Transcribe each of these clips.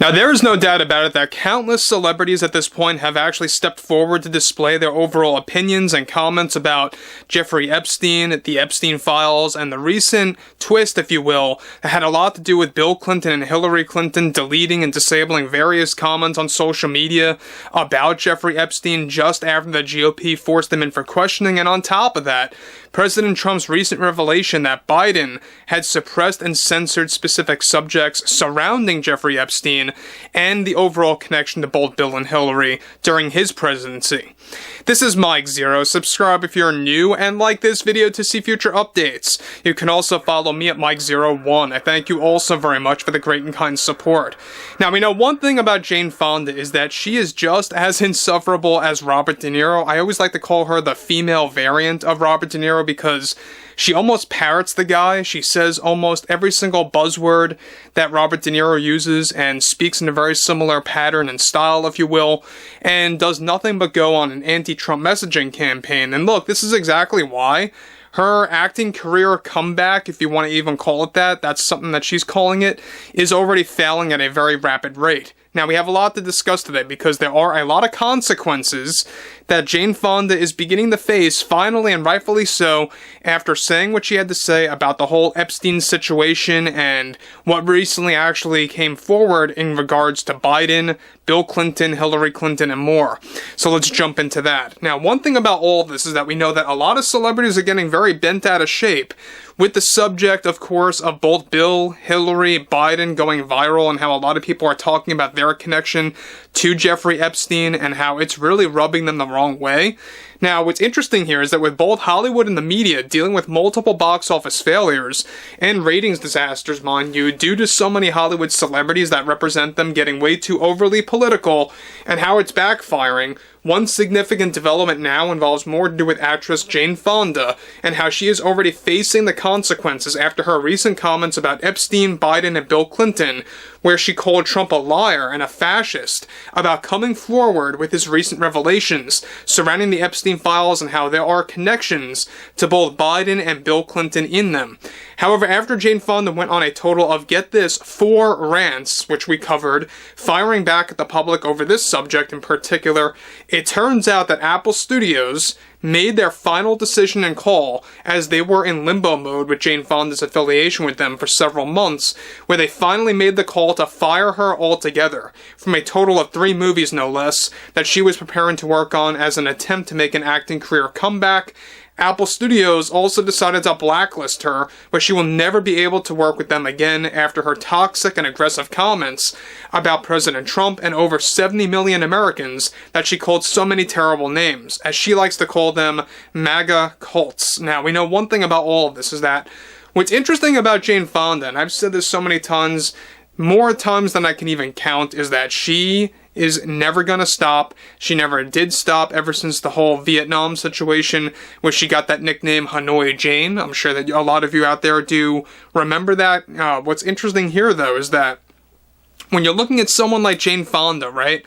Now, there is no doubt about it that countless celebrities at this point have actually stepped forward to display their overall opinions and comments about Jeffrey Epstein, the Epstein files, and the recent twist, if you will, that had a lot to do with Bill Clinton and Hillary Clinton deleting and disabling various comments on social media about Jeffrey Epstein just after the GOP forced them in for questioning. And on top of that, President Trump's recent revelation that Biden had suppressed and censored specific subjects surrounding Jeffrey Epstein and the overall connection to both Bill and Hillary during his presidency. This is Mike Zero. Subscribe if you're new and like this video to see future updates. You can also follow me at Mike01. I thank you all so very much for the great and kind support. Now, we know one thing about Jane Fonda is that she is just as insufferable as Robert De Niro. I always like to call her the female variant of Robert De Niro because she almost parrots the guy. She says almost every single buzzword that Robert De Niro uses and speaks in a very similar pattern and style, if you will, and does nothing but go on an anti-Trump messaging campaign. And look, this is exactly why her acting career comeback, if you want to even call it that, that's something that she's calling it, is already failing at a very rapid rate. Now, we have a lot to discuss today because there are a lot of consequences that Jane Fonda is beginning to face, finally and rightfully so, after saying what she had to say about the whole Epstein situation and what recently actually came forward in regards to Biden, Bill Clinton, Hillary Clinton, and more. So let's jump into that. Now, one thing about all of this is that we know that a lot of celebrities are getting very bent out of shape with the subject, of course, of both Bill, Hillary, Biden going viral and how a lot of people are talking about their connection to Jeffrey Epstein and how it's really rubbing them the wrong way. Now, what's interesting here is that with both Hollywood and the media dealing with multiple box office failures and ratings disasters, mind you, due to so many Hollywood celebrities that represent them getting way too overly political and how it's backfiring, one significant development now involves more to do with actress Jane Fonda and how she is already facing the consequences after her recent comments about Epstein, Biden, and Bill Clinton, where she called Trump a liar and a fascist about coming forward with his recent revelations surrounding the Epstein files and how there are connections to both Biden and Bill Clinton in them. However, after Jane Fonda went on a total of, get this, 4 rants, which we covered, firing back at the public over this subject in particular, it turns out that Apple Studios made their final decision and call as they were in limbo mode with Jane Fonda's affiliation with them for several months, where they finally made the call to fire her altogether from a total of 3 movies, no less, that she was preparing to work on as an attempt to make an acting career comeback. Apple Studios also decided to blacklist her, where she will never be able to work with them again after her toxic and aggressive comments about President Trump and over 70 million Americans that she called so many terrible names, as she likes to call them MAGA cults. Now, we know one thing about all of this is that what's interesting about Jane Fonda, and I've said this so many times, more times than I can even count, is that she is never gonna stop. She never did stop ever since the whole Vietnam situation where she got that nickname Hanoi Jane. I'm sure that a lot of you out there do remember that. What's interesting here, though, is that when you're looking at someone like Jane Fonda, right,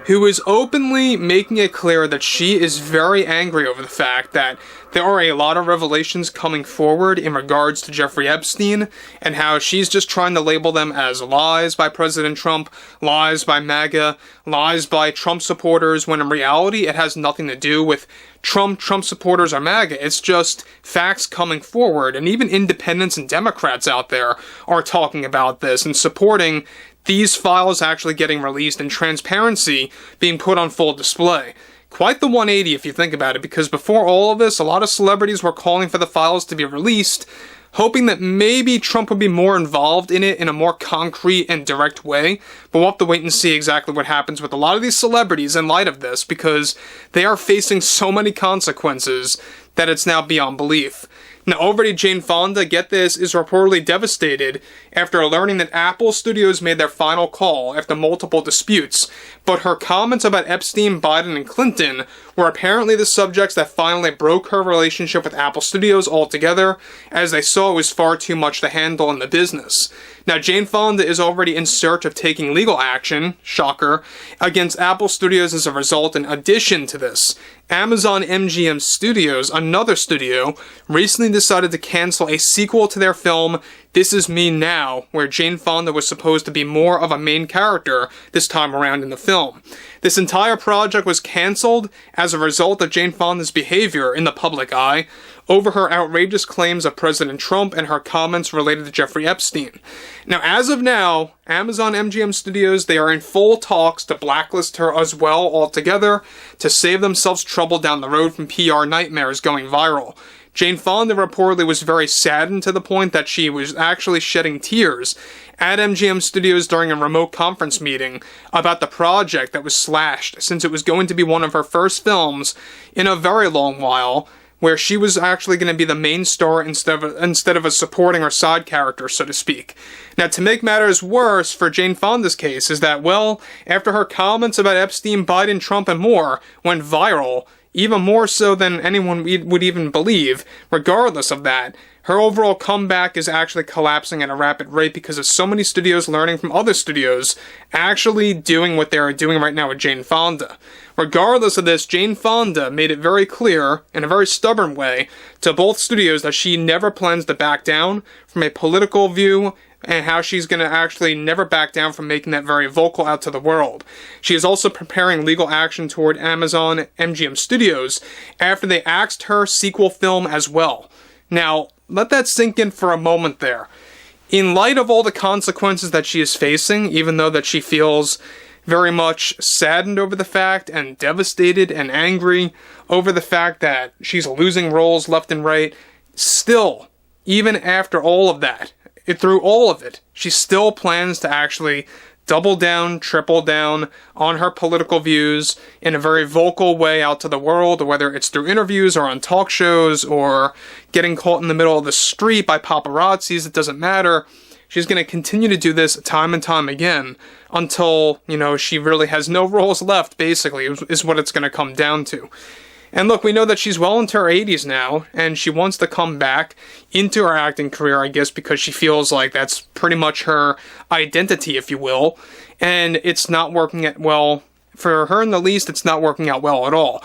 who is openly making it clear that she is very angry over the fact that there are a lot of revelations coming forward in regards to Jeffrey Epstein and how she's just trying to label them as lies by President Trump, lies by MAGA, lies by Trump supporters, when in reality it has nothing to do with Trump supporters or MAGA. It's just facts coming forward, and even independents and Democrats out there are talking about this and supporting these files actually getting released and transparency being put on full display. Quite the 180 if you think about it, because before all of this, a lot of celebrities were calling for the files to be released, hoping that maybe Trump would be more involved in it in a more concrete and direct way. But we'll have to wait and see exactly what happens with a lot of these celebrities in light of this, because they are facing so many consequences that it's now beyond belief. Now, already Jane Fonda, get this, is reportedly devastated after learning that Apple Studios made their final call after multiple disputes, but her comments about Epstein, Biden, and Clinton were apparently the subjects that finally broke her relationship with Apple Studios altogether, as they saw it was far too much to handle in the business. Now, Jane Fonda is already in search of taking legal action, shocker, against Apple Studios as a result. In addition to this, Amazon MGM Studios, another studio, recently decided to cancel a sequel to their film This Is Me Now, where Jane Fonda was supposed to be more of a main character this time around in the film. This entire project was cancelled as a result of Jane Fonda's behavior in the public eye over her outrageous claims of President Trump and her comments related to Jeffrey Epstein. Now, as of now, Amazon MGM Studios, they are in full talks to blacklist her as well altogether to save themselves trouble down the road from PR nightmares going viral. Jane Fonda reportedly was very saddened to the point that she was actually shedding tears at MGM Studios during a remote conference meeting about the project that was slashed, since it was going to be one of her first films in a very long while, where she was actually going to be the main star instead of a supporting or side character, so to speak. Now, to make matters worse for Jane Fonda's case is that, well, after her comments about Epstein, Biden, Trump, and more went viral, even more so than anyone would even believe, regardless of that, her overall comeback is actually collapsing at a rapid rate because of so many studios learning from other studios actually doing what they are doing right now with Jane Fonda. Regardless of this, Jane Fonda made it very clear, in a very stubborn way, to both studios that she never plans to back down from a political view and how she's going to actually never back down from making that very vocal out to the world. She is also preparing legal action toward Amazon MGM Studios after they axed her sequel film as well. Now, let that sink in for a moment there. In light of all the consequences that she is facing, even though that she feels very much saddened over the fact and devastated and angry over the fact that she's losing roles left and right, still, even after all of that, through all of it, she still plans to actually double down, triple down on her political views in a very vocal way out to the world, whether it's through interviews or on talk shows or getting caught in the middle of the street by paparazzis. It doesn't matter. She's going to continue to do this time and time again until, she really has no roles left, basically, is what it's going to come down to. And look, we know that she's well into her 80s now, and she wants to come back into her acting career, I guess, because she feels like that's pretty much her identity, if you will. And it's not working out well. For her, in the least, it's not working out well at all.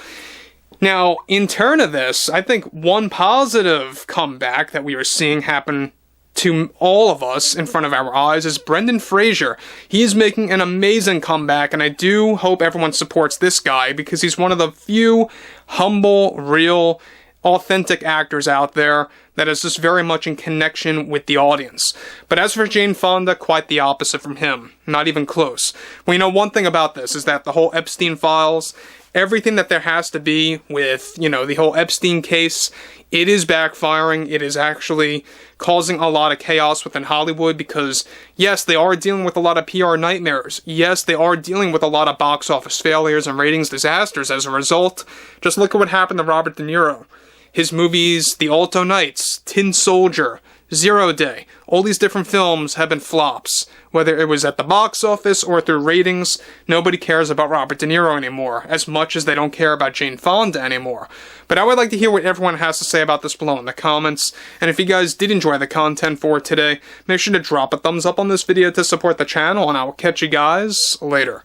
Now, in turn of this, I think one positive comeback that we are seeing happen to all of us in front of our eyes is Brendan Fraser. He's making an amazing comeback, and I do hope everyone supports this guy because he's one of the few humble, real, authentic actors out there that is just very much in connection with the audience. But as for Jane Fonda, quite the opposite from him. Not even close. We know one thing about this is that the whole Epstein files, everything that there has to be with, the whole Epstein case, it is backfiring. It is actually causing a lot of chaos within Hollywood because, yes, they are dealing with a lot of PR nightmares. Yes, they are dealing with a lot of box office failures and ratings disasters as a result. Just look at what happened to Robert De Niro. His movies, The Alto Nights, Tin Soldier, Zero Day, all these different films have been flops. Whether it was at the box office or through ratings, nobody cares about Robert De Niro anymore, as much as they don't care about Jane Fonda anymore. But I would like to hear what everyone has to say about this below in the comments, and if you guys did enjoy the content for today, make sure to drop a thumbs up on this video to support the channel, and I will catch you guys later.